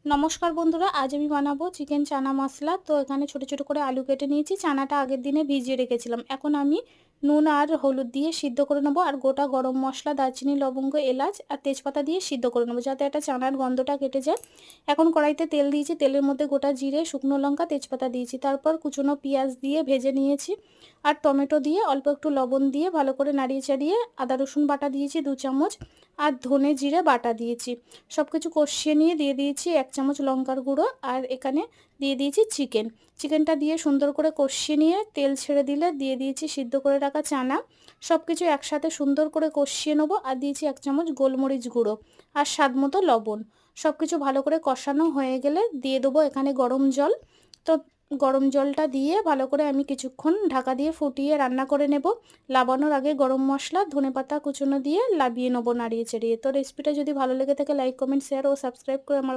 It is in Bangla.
নমস্কার বন্ধুরা, আজ আমি বানাবো চিকেন চানা মশলা। তো এখানে ছোট ছোট করে আলু কেটে নিয়েছি। চানাটা আগের দিনে ভিজিয়ে রেখেছিলাম। এখন আমি নুন আর হলুদ দিয়ে সিদ্ধ করে নেবো, আর গোটা গরম মশলা, দারচিনি, লবঙ্গ, এলাচ আর তেজপাতা দিয়ে সিদ্ধ করে নেবো, যাতে একটা চানার গন্ধটা কেটে যায়। এখন কড়াইতে তেল দিয়েছি, তেলের মধ্যে গোটা জিরে, শুকনো লঙ্কা, তেজপাতা দিয়েছি। তারপর কুচনো পেঁয়াজ দিয়ে ভেজে নিয়েছি, আর টমেটো দিয়ে অল্প একটু লবণ দিয়ে ভালো করে নাড়িয়ে চাড়িয়ে আদা রসুন বাটা দিয়েছি 2 চামচ, আর ধনে জিরে বাটা দিয়েছি। সব কিছু কষিয়ে নিয়ে দিয়ে দিয়েছি 1 চামচ লঙ্কার গুঁড়ো, আর এখানে দিয়ে দিয়েছি চিকেনটা দিয়ে সুন্দর করে কষিয়ে নিয়ে তেল ছেড়ে দিলে দিয়ে দিয়েছি সিদ্ধ করে রাখা চানা। সব কিছু একসাথে সুন্দর করে কষিয়ে নেবো, আর দিয়েছি 1 চামচ গোলমরিচ গুঁড়ো আর স্বাদ মতো লবণ। সব কিছু ভালো করে কষানো হয়ে গেলে দিয়ে দেবো এখানে গরম জল। তো গরম জলটা দিয়ে ভালো করে আমি কিছুক্ষণ ঢাকা দিয়ে ফুটিয়ে রান্না করে নেব। লাবানোর আগে গরম মশলা, ধনেপাতা কুচনো দিয়ে লাবিয়ে নেবো নাড়িয়ে চাড়িয়ে। তো রেসিপিটা যদি ভালো লেগে থাকে লাইক, কমেন্ট, শেয়ার ও সাবস্ক্রাইব করে আমার